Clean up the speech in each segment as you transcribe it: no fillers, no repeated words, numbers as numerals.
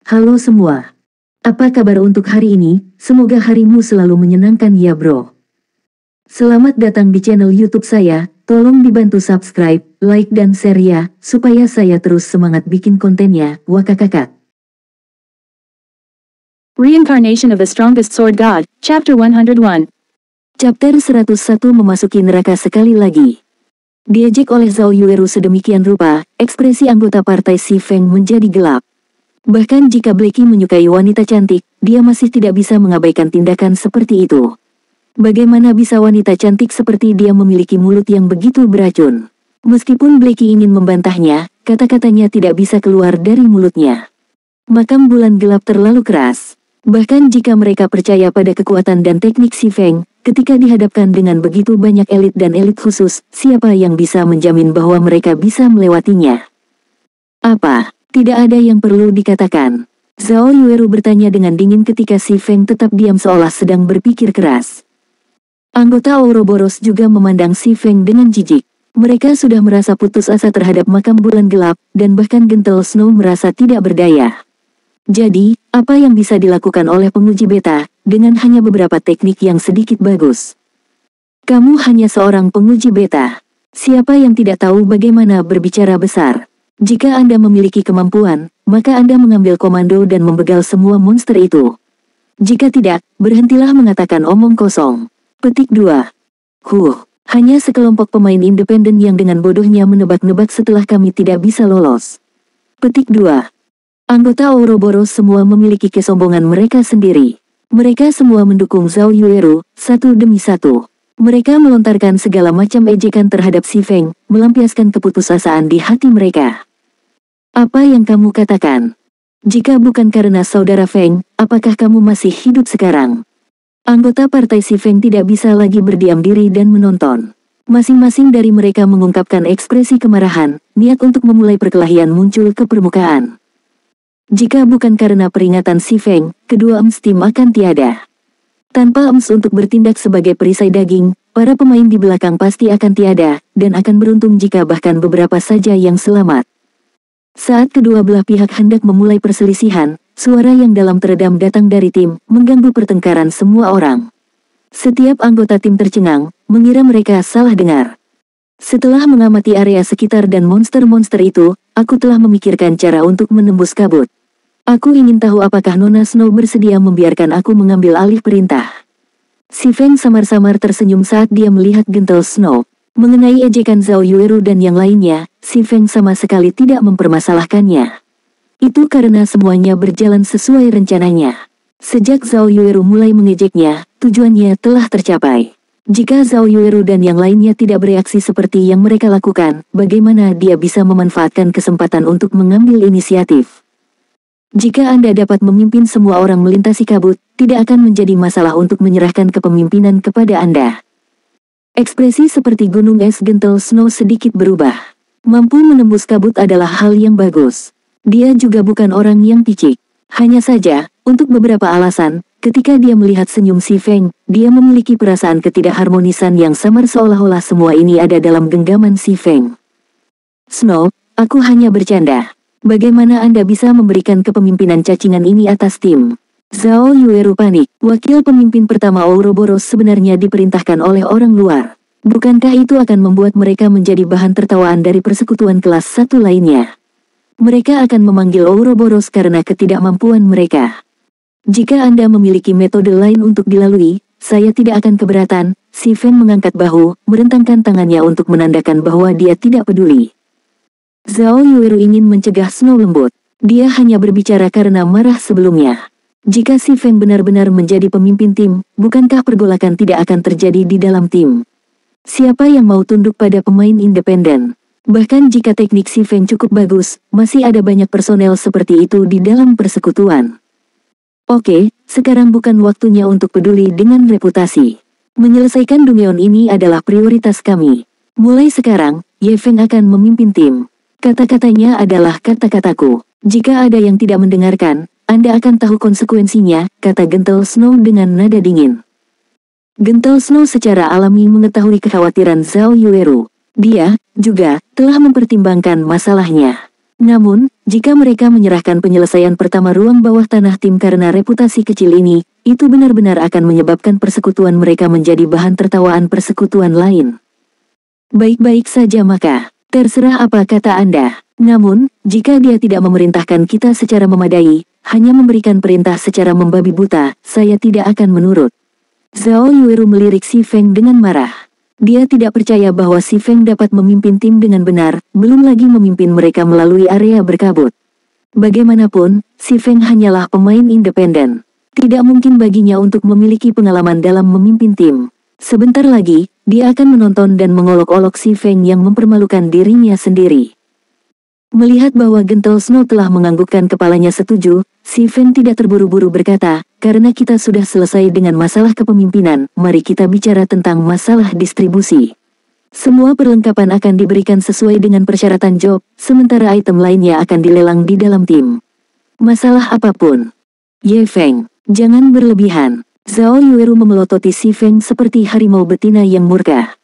Halo semua. Apa kabar untuk hari ini? Semoga harimu selalu menyenangkan ya bro. Selamat datang di channel YouTube saya. Tolong dibantu subscribe, like dan share ya, supaya saya terus semangat bikin kontennya. Wakakakak. Reincarnation of the Strongest Sword God, Chapter 101. Chapter 101 memasuki neraka sekali lagi. Diejek oleh Zhao Yueru sedemikian rupa, ekspresi anggota partai Si Feng menjadi gelap. Bahkan jika Blackie menyukai wanita cantik, dia masih tidak bisa mengabaikan tindakan seperti itu. Bagaimana bisa wanita cantik seperti dia memiliki mulut yang begitu beracun? Meskipun Blackie ingin membantahnya, kata-katanya tidak bisa keluar dari mulutnya. Makam bulan gelap terlalu keras. Bahkan jika mereka percaya pada kekuatan dan teknik Si Feng, ketika dihadapkan dengan begitu banyak elit dan elit khusus, siapa yang bisa menjamin bahwa mereka bisa melewatinya? Apa? Tidak ada yang perlu dikatakan. Zhao Yueru bertanya dengan dingin ketika Si Feng tetap diam seolah sedang berpikir keras. Anggota Ouroboros juga memandang Si Feng dengan jijik. Mereka sudah merasa putus asa terhadap makam bulan gelap, dan bahkan Gentle Snow merasa tidak berdaya. Jadi, apa yang bisa dilakukan oleh penguji beta, dengan hanya beberapa teknik yang sedikit bagus? Kamu hanya seorang penguji beta. Siapa yang tidak tahu bagaimana berbicara besar? Jika Anda memiliki kemampuan, maka Anda mengambil komando dan membegal semua monster itu. Jika tidak, berhentilah mengatakan omong kosong. Petik 2. Hanya sekelompok pemain independen yang dengan bodohnya menebak-nebak setelah kami tidak bisa lolos. Petik 2. Anggota Ouroboros semua memiliki kesombongan mereka sendiri. Mereka semua mendukung Zhao Yueru, satu demi satu. Mereka melontarkan segala macam ejekan terhadap Si Feng, melampiaskan keputusasaan di hati mereka. Apa yang kamu katakan? Jika bukan karena saudara Feng, apakah kamu masih hidup sekarang? Anggota partai Si Feng tidak bisa lagi berdiam diri dan menonton. Masing-masing dari mereka mengungkapkan ekspresi kemarahan, niat untuk memulai perkelahian muncul ke permukaan. Jika bukan karena peringatan Si Feng, kedua ems tim akan tiada. Tanpa ems untuk bertindak sebagai perisai daging, para pemain di belakang pasti akan tiada, dan akan beruntung jika bahkan beberapa saja yang selamat. Saat kedua belah pihak hendak memulai perselisihan, suara yang dalam teredam datang dari tim, mengganggu pertengkaran semua orang. Setiap anggota tim tercengang, mengira mereka salah dengar. Setelah mengamati area sekitar dan monster-monster itu, aku telah memikirkan cara untuk menembus kabut. Aku ingin tahu apakah Nona Snow bersedia membiarkan aku mengambil alih perintah. Si Feng samar-samar tersenyum saat dia melihat Gentle Snow. Mengenai ejekan Zhao Yueru dan yang lainnya, Si Feng sama sekali tidak mempermasalahkannya. Itu karena semuanya berjalan sesuai rencananya. Sejak Zhao Yueru mulai mengejeknya, tujuannya telah tercapai. Jika Zhao Yueru dan yang lainnya tidak bereaksi seperti yang mereka lakukan, bagaimana dia bisa memanfaatkan kesempatan untuk mengambil inisiatif? Jika Anda dapat memimpin semua orang melintasi kabut, tidak akan menjadi masalah untuk menyerahkan kepemimpinan kepada Anda. Ekspresi seperti gunung es Gentle Snow sedikit berubah. Mampu menembus kabut adalah hal yang bagus. Dia juga bukan orang yang picik. Hanya saja, untuk beberapa alasan, ketika dia melihat senyum Si Feng, dia memiliki perasaan ketidakharmonisan yang samar seolah-olah semua ini ada dalam genggaman Si Feng. Snow, aku hanya bercanda. Bagaimana Anda bisa memberikan kepemimpinan cacingan ini atas tim? Zhao Yueru panik. Wakil pemimpin pertama Ouroboros sebenarnya diperintahkan oleh orang luar. Bukankah itu akan membuat mereka menjadi bahan tertawaan dari persekutuan kelas 1 lainnya? Mereka akan memanggil Ouroboros karena ketidakmampuan mereka. Jika Anda memiliki metode lain untuk dilalui, saya tidak akan keberatan. Si Feng mengangkat bahu, merentangkan tangannya untuk menandakan bahwa dia tidak peduli. Zhao Yueru ingin mencegah Snow lembut. Dia hanya berbicara karena marah sebelumnya. Jika Si Feng benar-benar menjadi pemimpin tim, bukankah pergolakan tidak akan terjadi di dalam tim? Siapa yang mau tunduk pada pemain independen? Bahkan jika teknik Si Feng cukup bagus, masih ada banyak personel seperti itu di dalam persekutuan. Oke, sekarang bukan waktunya untuk peduli dengan reputasi. Menyelesaikan Dungeon ini adalah prioritas kami. Mulai sekarang, Ye Feng akan memimpin tim. Kata-katanya adalah kata-kataku. Jika ada yang tidak mendengarkan, Anda akan tahu konsekuensinya, kata Gentle Snow dengan nada dingin. Gentle Snow secara alami mengetahui kekhawatiran Zhao Yueru. Dia, juga, telah mempertimbangkan masalahnya. Namun, jika mereka menyerahkan penyelesaian pertama ruang bawah tanah tim karena reputasi kecil ini, itu benar-benar akan menyebabkan persekutuan mereka menjadi bahan tertawaan persekutuan lain. Baik-baik saja maka, terserah apa kata Anda. Namun, jika dia tidak memerintahkan kita secara memadai, hanya memberikan perintah secara membabi buta, saya tidak akan menurut. Zhao Yueru melirik Si Feng dengan marah. Dia tidak percaya bahwa Si Feng dapat memimpin tim dengan benar, belum lagi memimpin mereka melalui area berkabut. Bagaimanapun, Si Feng hanyalah pemain independen. Tidak mungkin baginya untuk memiliki pengalaman dalam memimpin tim. Sebentar lagi, dia akan menonton dan mengolok-olok Si Feng yang mempermalukan dirinya sendiri. Melihat bahwa Gentle Snow telah menganggukkan kepalanya setuju, Si Feng tidak terburu-buru berkata, karena kita sudah selesai dengan masalah kepemimpinan, mari kita bicara tentang masalah distribusi. Semua perlengkapan akan diberikan sesuai dengan persyaratan job, sementara item lainnya akan dilelang di dalam tim. Masalah apapun. Ye Feng, jangan berlebihan. Zhao Yueru memelototi Si Feng seperti harimau betina yang murka.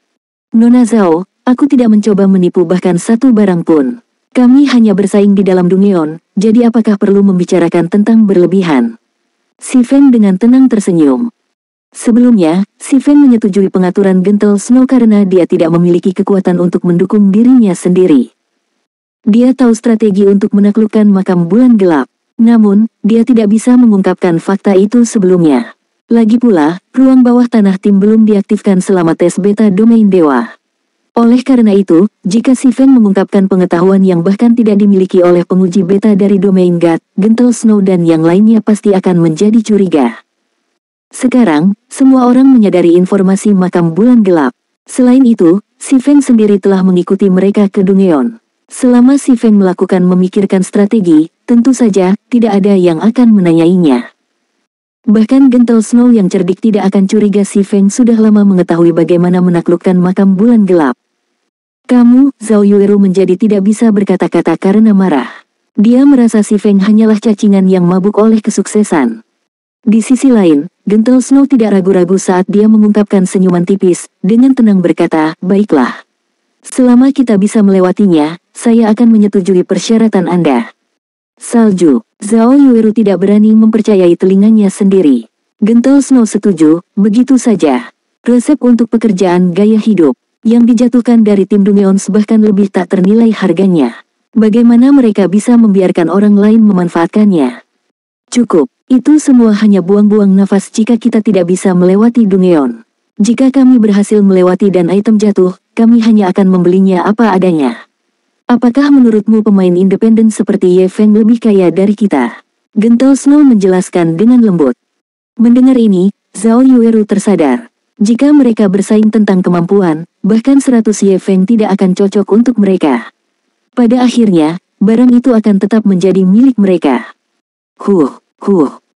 Nona Zhao, aku tidak mencoba menipu bahkan satu barang pun. Kami hanya bersaing di dalam Dungeon, jadi apakah perlu membicarakan tentang berlebihan? Si Feng dengan tenang tersenyum. Sebelumnya, Si Feng menyetujui pengaturan Gentle Snow karena dia tidak memiliki kekuatan untuk mendukung dirinya sendiri. Dia tahu strategi untuk menaklukkan makam bulan gelap. Namun, dia tidak bisa mengungkapkan fakta itu sebelumnya. Lagi pula, ruang bawah tanah tim belum diaktifkan selama tes beta domain dewa. Oleh karena itu, jika Si Feng mengungkapkan pengetahuan yang bahkan tidak dimiliki oleh penguji beta dari domain God, Gentle Snow dan yang lainnya pasti akan menjadi curiga. Sekarang, semua orang menyadari informasi makam bulan gelap. Selain itu, Si Feng sendiri telah mengikuti mereka ke Dungeon. Selama Si Feng melakukan memikirkan strategi, tentu saja, tidak ada yang akan menanyainya. Bahkan Gentle Snow yang cerdik tidak akan curiga Si Feng sudah lama mengetahui bagaimana menaklukkan makam bulan gelap. Kamu, Zhao Yueru menjadi tidak bisa berkata-kata karena marah. Dia merasa Si Feng hanyalah cacingan yang mabuk oleh kesuksesan. Di sisi lain, Gentle Snow tidak ragu-ragu saat dia mengungkapkan senyuman tipis, dengan tenang berkata, baiklah. Selama kita bisa melewatinya, saya akan menyetujui persyaratan Anda. Salju. Zhao Yueru tidak berani mempercayai telinganya sendiri. Gentle Snow setuju, begitu saja. Resep untuk pekerjaan gaya hidup yang dijatuhkan dari tim Dungeon bahkan lebih tak ternilai harganya. Bagaimana mereka bisa membiarkan orang lain memanfaatkannya? Cukup, itu semua hanya buang-buang nafas jika kita tidak bisa melewati Dungeon. Jika kami berhasil melewati dan item jatuh, kami hanya akan membelinya apa adanya. Apakah menurutmu pemain independen seperti Ye Feng lebih kaya dari kita? Gentle Snow menjelaskan dengan lembut. Mendengar ini, Zhao Yueru tersadar. Jika mereka bersaing tentang kemampuan, bahkan 100 Ye Feng tidak akan cocok untuk mereka. Pada akhirnya, barang itu akan tetap menjadi milik mereka.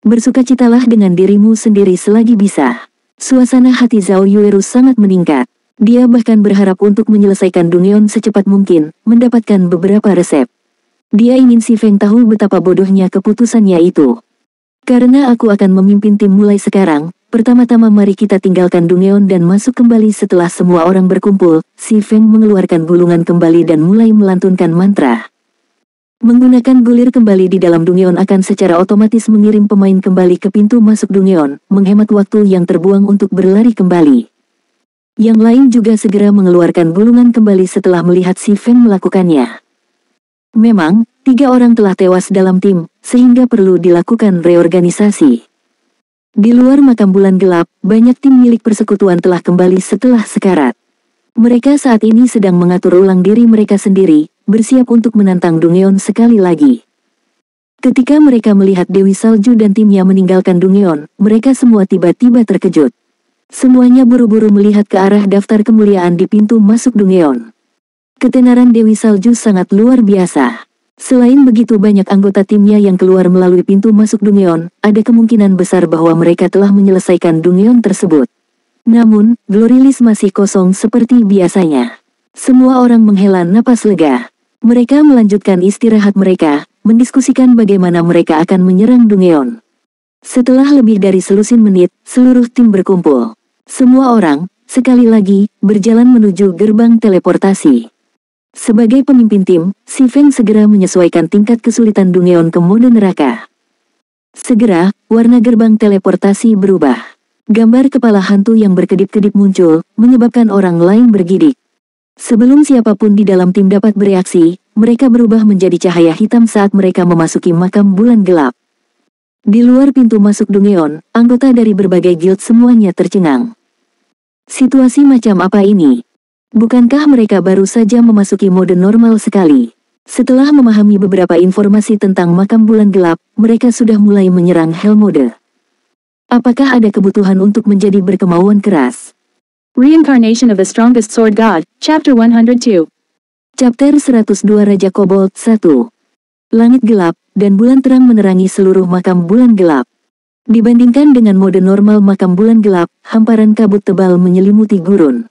Bersukacitalah dengan dirimu sendiri selagi bisa. Suasana hati Zhao Yueru sangat meningkat. Dia bahkan berharap untuk menyelesaikan Dungeon secepat mungkin, mendapatkan beberapa resep. Dia ingin Si Feng tahu betapa bodohnya keputusannya itu. Karena aku akan memimpin tim mulai sekarang, pertama-tama mari kita tinggalkan Dungeon dan masuk kembali setelah semua orang berkumpul. Si Feng mengeluarkan gulungan kembali dan mulai melantunkan mantra. Menggunakan gulir kembali di dalam Dungeon akan secara otomatis mengirim pemain kembali ke pintu masuk Dungeon, menghemat waktu yang terbuang untuk berlari kembali. Yang lain juga segera mengeluarkan gulungan kembali setelah melihat Si Feng melakukannya. Memang, 3 orang telah tewas dalam tim, sehingga perlu dilakukan reorganisasi. Di luar makam bulan gelap, banyak tim milik persekutuan telah kembali setelah sekarat. Mereka saat ini sedang mengatur ulang diri mereka sendiri, bersiap untuk menantang Dungeon sekali lagi. Ketika mereka melihat Dewi Salju dan timnya meninggalkan Dungeon, mereka semua tiba-tiba terkejut. Semuanya buru-buru melihat ke arah daftar kemuliaan di pintu masuk Dungeon. Ketenaran Dewi Salju sangat luar biasa. Selain begitu banyak anggota timnya yang keluar melalui pintu masuk Dungeon, ada kemungkinan besar bahwa mereka telah menyelesaikan Dungeon tersebut. Namun, Glory List masih kosong seperti biasanya. Semua orang menghela napas lega. Mereka melanjutkan istirahat mereka, mendiskusikan bagaimana mereka akan menyerang Dungeon. Setelah lebih dari selusin menit, seluruh tim berkumpul. Semua orang, sekali lagi, berjalan menuju gerbang teleportasi. Sebagai pemimpin tim, Si Feng segera menyesuaikan tingkat kesulitan Dungeon ke mode neraka. Segera, warna gerbang teleportasi berubah. Gambar kepala hantu yang berkedip-kedip muncul, menyebabkan orang lain bergidik. Sebelum siapapun di dalam tim dapat bereaksi, mereka berubah menjadi cahaya hitam saat mereka memasuki makam bulan gelap. Di luar pintu masuk Dungeon, anggota dari berbagai guild semuanya tercengang. Situasi macam apa ini? Bukankah mereka baru saja memasuki mode normal sekali? Setelah memahami beberapa informasi tentang makam bulan gelap, mereka sudah mulai menyerang Hell Mode. Apakah ada kebutuhan untuk menjadi berkemauan keras? Reincarnation of the Strongest Sword God, Chapter 102. Chapter 102 Raja Kobold 1. Langit gelap, dan bulan terang menerangi seluruh makam bulan gelap. Dibandingkan dengan mode normal makam bulan gelap, hamparan kabut tebal menyelimuti gurun.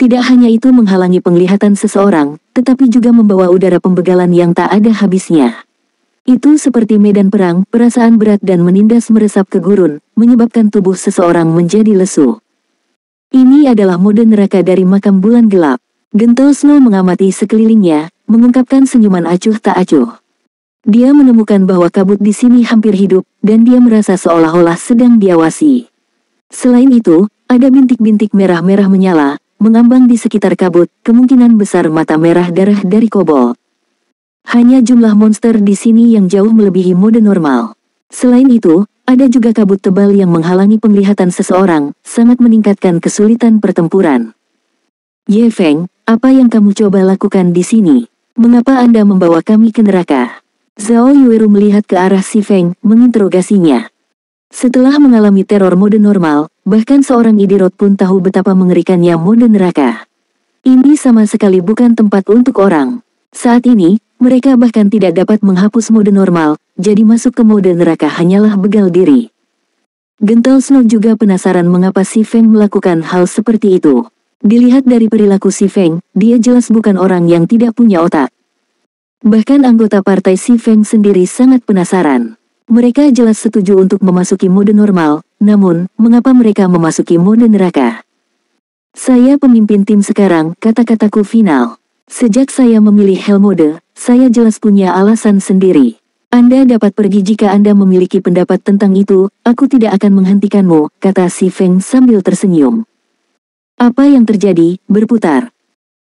Tidak hanya itu menghalangi penglihatan seseorang, tetapi juga membawa udara pembegalan yang tak ada habisnya. Itu seperti medan perang, perasaan berat dan menindas meresap ke gurun, menyebabkan tubuh seseorang menjadi lesu. Ini adalah mode neraka dari makam bulan gelap. Gentle Snow mengamati sekelilingnya, mengungkapkan senyuman acuh tak acuh. Dia menemukan bahwa kabut di sini hampir hidup, dan dia merasa seolah-olah sedang diawasi. Selain itu, ada bintik-bintik merah-merah menyala, mengambang di sekitar kabut, kemungkinan besar mata merah darah dari kobold. Hanya jumlah monster di sini yang jauh melebihi mode normal. Selain itu, ada juga kabut tebal yang menghalangi penglihatan seseorang, sangat meningkatkan kesulitan pertempuran. Ye Feng, apa yang kamu coba lakukan di sini? Mengapa Anda membawa kami ke neraka? Zhao Yueru melihat ke arah Si Feng, menginterogasinya. Setelah mengalami teror mode normal, bahkan seorang idiot pun tahu betapa mengerikannya mode neraka. Ini sama sekali bukan tempat untuk orang. Saat ini, mereka bahkan tidak dapat menghapus mode normal, jadi masuk ke mode neraka hanyalah begal diri. Gentle Snow juga penasaran mengapa Si Feng melakukan hal seperti itu. Dilihat dari perilaku Si Feng, dia jelas bukan orang yang tidak punya otak. Bahkan anggota partai Si Feng sendiri sangat penasaran. Mereka jelas setuju untuk memasuki mode normal, namun, mengapa mereka memasuki mode neraka? Saya pemimpin tim sekarang, kata-kataku final. Sejak saya memilih Hell Mode, saya jelas punya alasan sendiri. Anda dapat pergi jika Anda memiliki pendapat tentang itu, aku tidak akan menghentikanmu, kata Si Feng sambil tersenyum. Apa yang terjadi, berputar.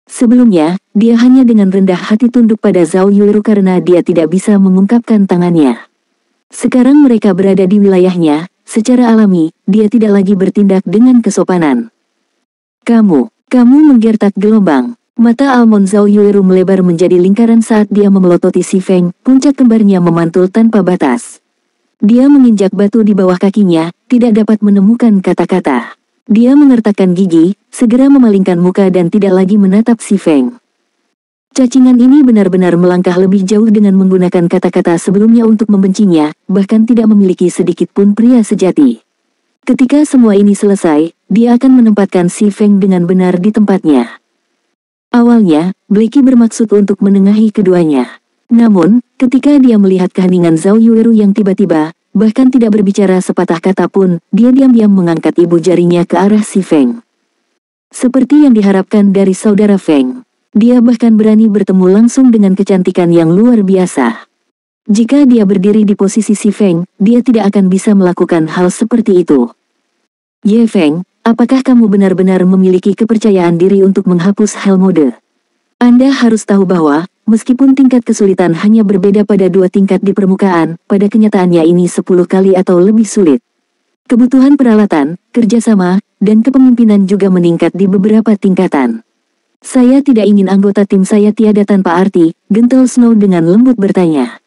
Sebelumnya, dia hanya dengan rendah hati tunduk pada Zhao Yueru karena dia tidak bisa mengungkapkan tangannya. Sekarang mereka berada di wilayahnya, secara alami, dia tidak lagi bertindak dengan kesopanan. Kamu menggertak gelombang. Mata almond Zhao Yueru melebar menjadi lingkaran saat dia memelototi Si Feng, puncak kembarnya memantul tanpa batas. Dia menginjak batu di bawah kakinya, tidak dapat menemukan kata-kata. Dia mengertakkan gigi, segera memalingkan muka dan tidak lagi menatap Si Feng. Cacingan ini benar-benar melangkah lebih jauh dengan menggunakan kata-kata sebelumnya untuk membencinya, bahkan tidak memiliki sedikit pun pria sejati. Ketika semua ini selesai, dia akan menempatkan Si Feng dengan benar di tempatnya. Awalnya, Blackie bermaksud untuk menengahi keduanya. Namun, ketika dia melihat keheningan Zhao Yueru yang tiba-tiba, bahkan tidak berbicara sepatah kata pun, dia diam-diam mengangkat ibu jarinya ke arah Si Feng. Seperti yang diharapkan dari saudara Feng, dia bahkan berani bertemu langsung dengan kecantikan yang luar biasa. Jika dia berdiri di posisi Si Feng, dia tidak akan bisa melakukan hal seperti itu. Ye Feng, apakah kamu benar-benar memiliki kepercayaan diri untuk menghapus Hell Mode? Anda harus tahu bahwa, meskipun tingkat kesulitan hanya berbeda pada 2 tingkat di permukaan, pada kenyataannya ini 10 kali atau lebih sulit. Kebutuhan peralatan, kerjasama, dan kepemimpinan juga meningkat di beberapa tingkatan. Saya tidak ingin anggota tim saya tiada tanpa arti, Gentle Snow dengan lembut bertanya.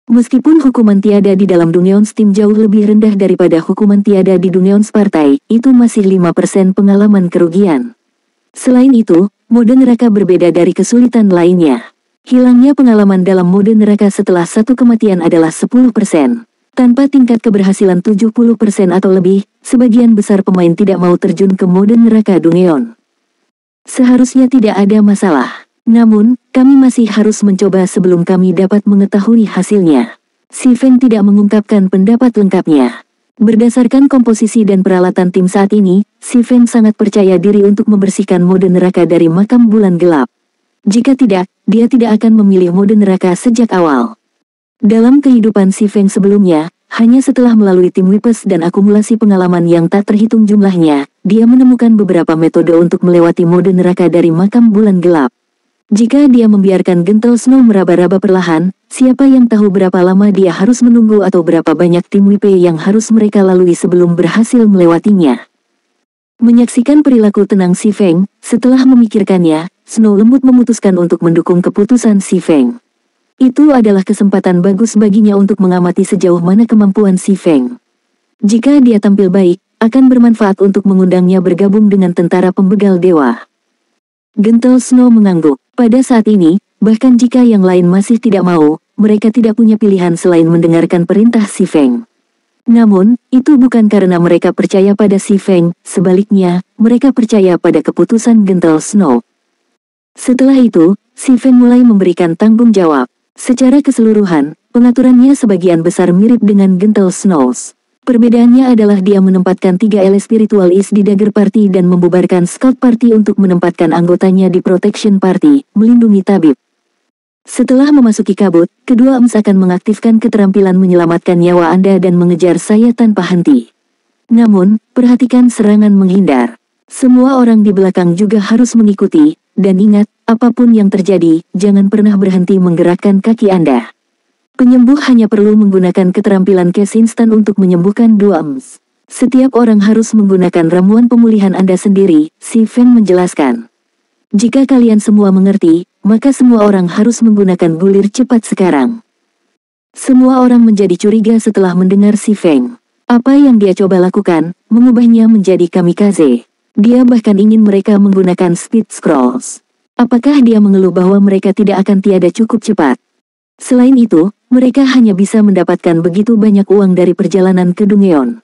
Meskipun hukuman tiada di dalam Dungeon Steam jauh lebih rendah daripada hukuman tiada di Dungeon Partai, itu masih 5% pengalaman kerugian. Selain itu, mode neraka berbeda dari kesulitan lainnya. Hilangnya pengalaman dalam mode neraka setelah 1 kematian adalah 10%. Tanpa tingkat keberhasilan 70% atau lebih, sebagian besar pemain tidak mau terjun ke mode neraka Dungeon. Seharusnya tidak ada masalah. Namun, kami masih harus mencoba sebelum kami dapat mengetahui hasilnya. Si Feng tidak mengungkapkan pendapat lengkapnya. Berdasarkan komposisi dan peralatan tim saat ini, Si Feng sangat percaya diri untuk membersihkan mode neraka dari makam bulan gelap. Jika tidak, dia tidak akan memilih mode neraka sejak awal. Dalam kehidupan Si Feng sebelumnya, hanya setelah melalui tim Wipes dan akumulasi pengalaman yang tak terhitung jumlahnya, dia menemukan beberapa metode untuk melewati mode neraka dari makam bulan gelap. Jika dia membiarkan Gentle Snow meraba-raba perlahan, siapa yang tahu berapa lama dia harus menunggu atau berapa banyak tim WP yang harus mereka lalui sebelum berhasil melewatinya. Menyaksikan perilaku tenang Si Feng, setelah memikirkannya, Snow lembut memutuskan untuk mendukung keputusan Si Feng. Itu adalah kesempatan bagus baginya untuk mengamati sejauh mana kemampuan Si Feng. Jika dia tampil baik, akan bermanfaat untuk mengundangnya bergabung dengan tentara pembegal dewa. Gentle Snow mengangguk. Pada saat ini, bahkan jika yang lain masih tidak mau, mereka tidak punya pilihan selain mendengarkan perintah Si Feng. Namun, itu bukan karena mereka percaya pada Si Feng, sebaliknya, mereka percaya pada keputusan Gentle Snow. Setelah itu, Si Feng mulai memberikan tanggung jawab. Secara keseluruhan, pengaturannya sebagian besar mirip dengan Gentle Snow's. Perbedaannya adalah dia menempatkan 3 ele spiritual is di Dagger Party dan membubarkan Scout Party untuk menempatkan anggotanya di Protection Party, melindungi tabib. Setelah memasuki kabut, kedua EMS akan mengaktifkan keterampilan menyelamatkan nyawa Anda dan mengejar saya tanpa henti. Namun, perhatikan serangan menghindar. Semua orang di belakang juga harus mengikuti, dan ingat, apapun yang terjadi, jangan pernah berhenti menggerakkan kaki Anda. Penyembuh hanya perlu menggunakan keterampilan case instan untuk menyembuhkan 2 EMS. Setiap orang harus menggunakan ramuan pemulihan Anda sendiri, Si Feng menjelaskan. Jika kalian semua mengerti, maka semua orang harus menggunakan gulir cepat sekarang. Semua orang menjadi curiga setelah mendengar Si Feng. Apa yang dia coba lakukan, mengubahnya menjadi kamikaze. Dia bahkan ingin mereka menggunakan speed scrolls. Apakah dia mengeluh bahwa mereka tidak akan tiada cukup cepat? Selain itu, mereka hanya bisa mendapatkan begitu banyak uang dari perjalanan ke Dungeon.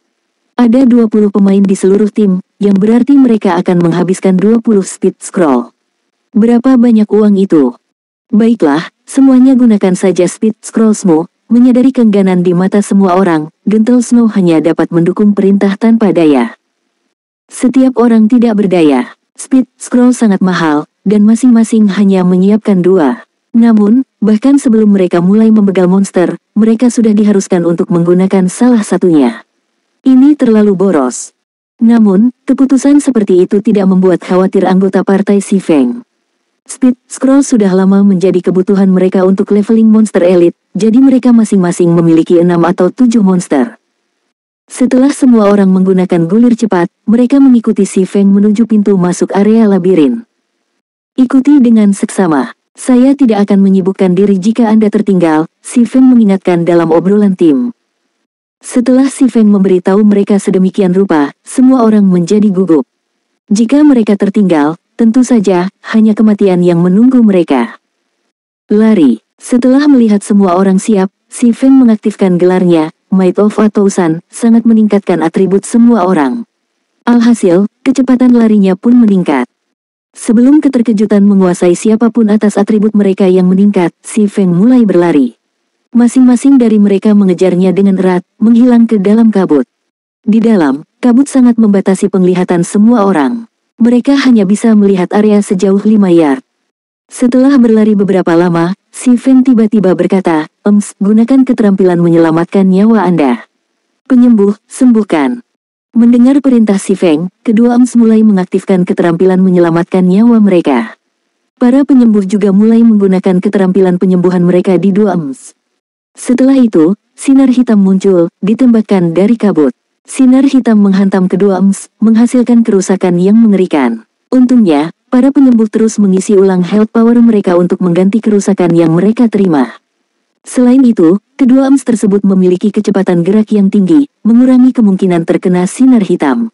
Ada 20 pemain di seluruh tim, yang berarti mereka akan menghabiskan 20 speed scroll. Berapa banyak uang itu? Baiklah, semuanya gunakan saja speed scrollsmu. Menyadari keengganan di mata semua orang, Gentle Snow hanya dapat mendukung perintah tanpa daya. Setiap orang tidak berdaya. Speed scroll sangat mahal, dan masing-masing hanya menyiapkan 2. Namun, bahkan sebelum mereka mulai membegal monster, mereka sudah diharuskan untuk menggunakan salah satunya. Ini terlalu boros. Namun, keputusan seperti itu tidak membuat khawatir anggota partai Si Feng. Speed scroll sudah lama menjadi kebutuhan mereka untuk leveling monster elite, jadi mereka masing-masing memiliki 6 atau 7 monster. Setelah semua orang menggunakan gulir cepat, mereka mengikuti Si Feng menuju pintu masuk area labirin. Ikuti dengan seksama. Saya tidak akan menyibukkan diri jika Anda tertinggal, Si Feng mengingatkan dalam obrolan tim. Setelah Si Feng memberitahu mereka sedemikian rupa, semua orang menjadi gugup. Jika mereka tertinggal, tentu saja, hanya kematian yang menunggu mereka. Lari. Setelah melihat semua orang siap, Si Feng mengaktifkan gelarnya, Might of a Thousand, sangat meningkatkan atribut semua orang. Alhasil, kecepatan larinya pun meningkat. Sebelum keterkejutan menguasai siapapun atas atribut mereka yang meningkat, Si Feng mulai berlari. Masing-masing dari mereka mengejarnya dengan erat, menghilang ke dalam kabut. Di dalam, kabut sangat membatasi penglihatan semua orang. Mereka hanya bisa melihat area sejauh 5 yard. Setelah berlari beberapa lama, Si Feng tiba-tiba berkata, gunakan keterampilan menyelamatkan nyawa Anda. Penyembuh, sembuhkan. Mendengar perintah Si Feng, kedua EMS mulai mengaktifkan keterampilan menyelamatkan nyawa mereka. Para penyembuh juga mulai menggunakan keterampilan penyembuhan mereka di 2 EMS. Setelah itu, sinar hitam muncul, ditembakkan dari kabut. Sinar hitam menghantam kedua EMS, menghasilkan kerusakan yang mengerikan. Untungnya, para penyembuh terus mengisi ulang health power mereka untuk mengganti kerusakan yang mereka terima. Selain itu, kedua EMS tersebut memiliki kecepatan gerak yang tinggi, mengurangi kemungkinan terkena sinar hitam.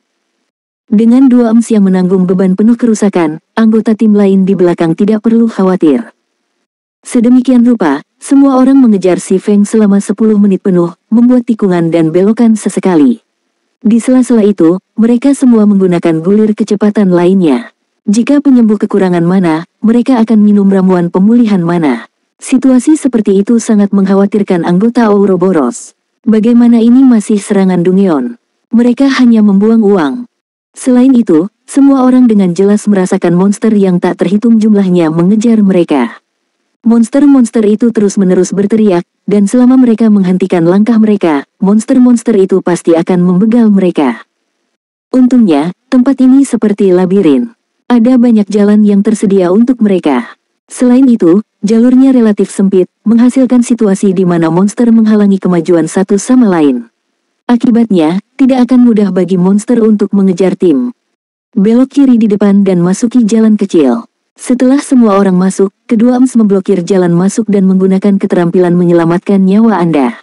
Dengan 2 EMS yang menanggung beban penuh kerusakan, anggota tim lain di belakang tidak perlu khawatir. Sedemikian rupa, semua orang mengejar Si Feng selama 10 menit penuh, membuat tikungan dan belokan sesekali. Di sela-sela itu, mereka semua menggunakan gulir kecepatan lainnya. Jika penyembuh kekurangan mana, mereka akan minum ramuan pemulihan mana. Situasi seperti itu sangat mengkhawatirkan anggota Ouroboros. Bagaimana ini masih serangan Dungeon? Mereka hanya membuang uang. Selain itu, semua orang dengan jelas merasakan monster yang tak terhitung jumlahnya mengejar mereka. Monster-monster itu terus-menerus berteriak, dan selama mereka menghentikan langkah mereka, monster-monster itu pasti akan membegal mereka. Untungnya, tempat ini seperti labirin. Ada banyak jalan yang tersedia untuk mereka. Selain itu, jalurnya relatif sempit, menghasilkan situasi di mana monster menghalangi kemajuan satu sama lain. Akibatnya, tidak akan mudah bagi monster untuk mengejar tim. Belok kiri di depan dan masuki jalan kecil. Setelah semua orang masuk, kedua EMS memblokir jalan masuk dan menggunakan keterampilan menyelamatkan nyawa Anda.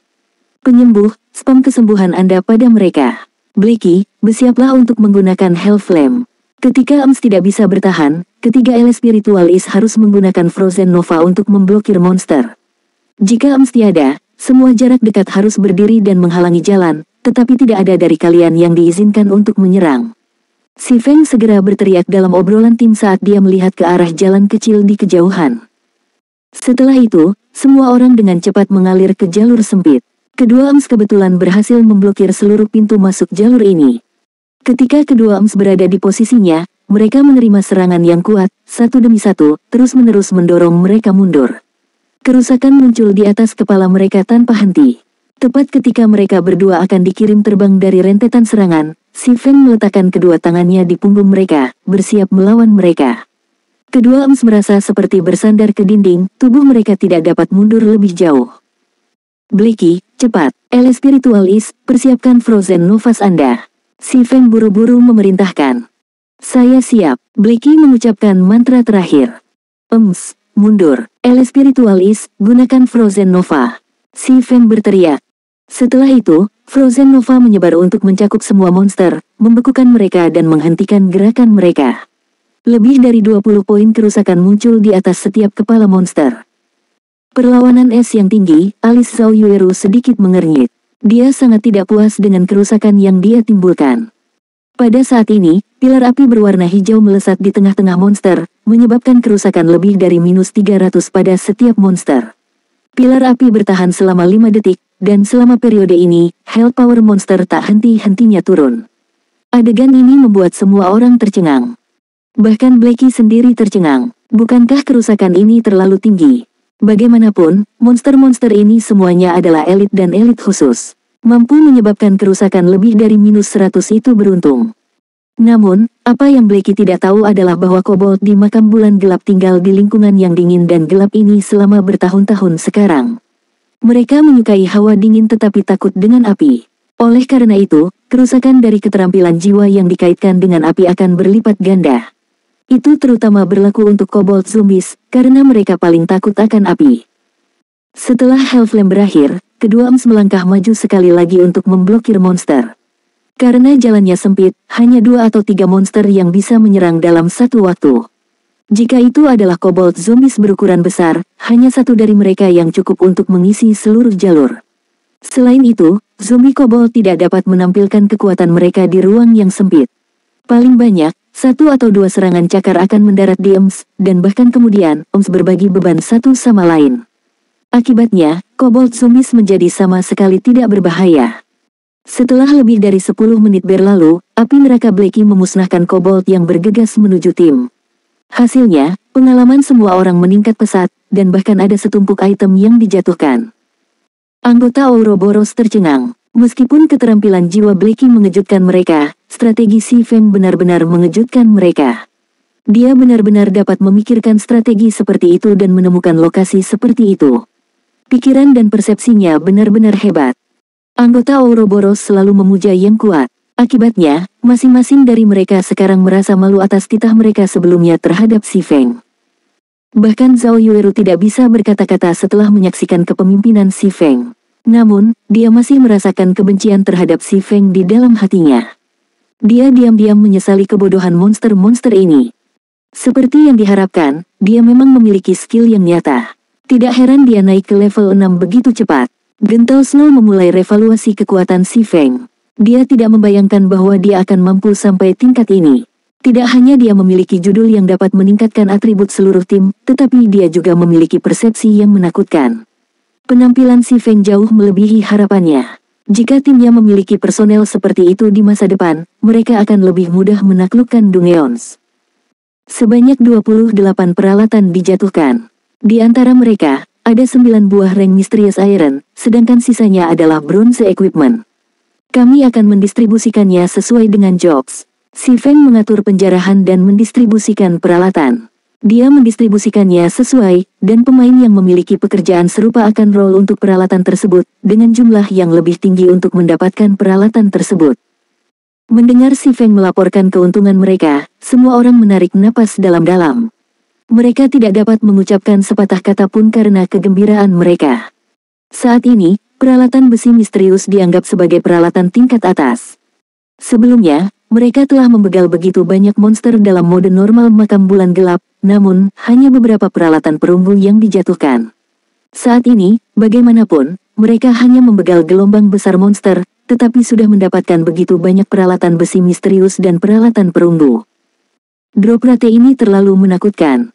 Penyembuh, spam kesembuhan Anda pada mereka. Blackie, bersiaplah untuk menggunakan Hell Flame. Ketika EMS tidak bisa bertahan, ketiga ele spiritualis harus menggunakan Frozen Nova untuk memblokir monster. Jika EMS tiada, semua jarak dekat harus berdiri dan menghalangi jalan, tetapi tidak ada dari kalian yang diizinkan untuk menyerang. Si Feng segera berteriak dalam obrolan tim saat dia melihat ke arah jalan kecil di kejauhan. Setelah itu, semua orang dengan cepat mengalir ke jalur sempit. Kedua EMS kebetulan berhasil memblokir seluruh pintu masuk jalur ini. Ketika kedua EMS berada di posisinya, mereka menerima serangan yang kuat, satu demi satu, terus-menerus mendorong mereka mundur. Kerusakan muncul di atas kepala mereka tanpa henti. Tepat ketika mereka berdua akan dikirim terbang dari rentetan serangan, si Feng meletakkan kedua tangannya di punggung mereka, bersiap melawan mereka. Kedua EMS merasa seperti bersandar ke dinding, tubuh mereka tidak dapat mundur lebih jauh. Blackie, cepat, ele spiritualis, persiapkan Frozen Novas Anda. Si Feng buru-buru memerintahkan. Saya siap. Blackie mengucapkan mantra terakhir. EMS, mundur. Ele spiritualis, gunakan Frozen Nova. Si Feng berteriak. Setelah itu, Frozen Nova menyebar untuk mencakup semua monster, membekukan mereka dan menghentikan gerakan mereka. Lebih dari 20 poin kerusakan muncul di atas setiap kepala monster. Perlawanan es yang tinggi, alis Zhao Yueru sedikit mengernyit. Dia sangat tidak puas dengan kerusakan yang dia timbulkan. Pada saat ini, pilar api berwarna hijau melesat di tengah-tengah monster, menyebabkan kerusakan lebih dari -300 pada setiap monster. Pilar api bertahan selama 5 detik, dan selama periode ini, Hell Power monster tak henti-hentinya turun. Adegan ini membuat semua orang tercengang. Bahkan Blackie sendiri tercengang. Bukankah kerusakan ini terlalu tinggi? Bagaimanapun, monster-monster ini semuanya adalah elit dan elit khusus. Mampu menyebabkan kerusakan lebih dari -100 itu beruntung. Namun, apa yang Blackie tidak tahu adalah bahwa kobold di makam bulan gelap tinggal di lingkungan yang dingin dan gelap ini selama bertahun-tahun sekarang. Mereka menyukai hawa dingin tetapi takut dengan api. Oleh karena itu, kerusakan dari keterampilan jiwa yang dikaitkan dengan api akan berlipat ganda. Itu terutama berlaku untuk kobold zombies, karena mereka paling takut akan api. Setelah Hellflame berakhir, kedua EMS melangkah maju sekali lagi untuk memblokir monster. Karena jalannya sempit, hanya 2 atau 3 monster yang bisa menyerang dalam satu waktu. Jika itu adalah kobold zombies berukuran besar, hanya satu dari mereka yang cukup untuk mengisi seluruh jalur. Selain itu, zombie kobold tidak dapat menampilkan kekuatan mereka di ruang yang sempit. Paling banyak, 1 atau 2 serangan cakar akan mendarat di EMS, dan bahkan kemudian, EMS berbagi beban satu sama lain. Akibatnya, kobold zombies menjadi sama sekali tidak berbahaya. Setelah lebih dari 10 menit berlalu, api neraka Blackie memusnahkan kobold yang bergegas menuju tim. Hasilnya, pengalaman semua orang meningkat pesat, dan bahkan ada setumpuk item yang dijatuhkan. Anggota Ouroboros tercengang. Meskipun keterampilan jiwa Blackie mengejutkan mereka, strategi Si Feng benar-benar mengejutkan mereka. Dia benar-benar dapat memikirkan strategi seperti itu dan menemukan lokasi seperti itu. Pikiran dan persepsinya benar-benar hebat. Anggota Ouroboros selalu memuja yang kuat. Akibatnya, masing-masing dari mereka sekarang merasa malu atas titah mereka sebelumnya terhadap Si Feng. Bahkan Zhao Yueru tidak bisa berkata-kata setelah menyaksikan kepemimpinan Si Feng. Namun, dia masih merasakan kebencian terhadap Si Feng di dalam hatinya. Dia diam-diam menyesali kebodohan monster-monster ini. Seperti yang diharapkan, dia memang memiliki skill yang nyata. Tidak heran dia naik ke level 6 begitu cepat. Gentle Snow memulai revaluasi kekuatan Si Feng. Dia tidak membayangkan bahwa dia akan mampu sampai tingkat ini. Tidak hanya dia memiliki judul yang dapat meningkatkan atribut seluruh tim, tetapi dia juga memiliki persepsi yang menakutkan. Penampilan Si Feng jauh melebihi harapannya. Jika timnya memiliki personel seperti itu di masa depan, mereka akan lebih mudah menaklukkan Dungeons. Sebanyak 28 peralatan dijatuhkan. Di antara mereka, ada 9 buah rank Mysterious Iron, sedangkan sisanya adalah Bronze Equipment. Kami akan mendistribusikannya sesuai dengan jobs. Si Feng mengatur penjarahan dan mendistribusikan peralatan. Dia mendistribusikannya sesuai, dan pemain yang memiliki pekerjaan serupa akan roll untuk peralatan tersebut, dengan jumlah yang lebih tinggi untuk mendapatkan peralatan tersebut. Mendengar Si Feng melaporkan keuntungan mereka, semua orang menarik napas dalam-dalam. Mereka tidak dapat mengucapkan sepatah kata pun karena kegembiraan mereka. Saat ini, peralatan besi misterius dianggap sebagai peralatan tingkat atas. Sebelumnya, mereka telah membegal begitu banyak monster dalam mode normal makam bulan gelap, namun, hanya beberapa peralatan perunggu yang dijatuhkan. Saat ini, bagaimanapun, mereka hanya membegal gelombang besar monster, tetapi sudah mendapatkan begitu banyak peralatan besi misterius dan peralatan perunggu. Drop rate ini terlalu menakutkan.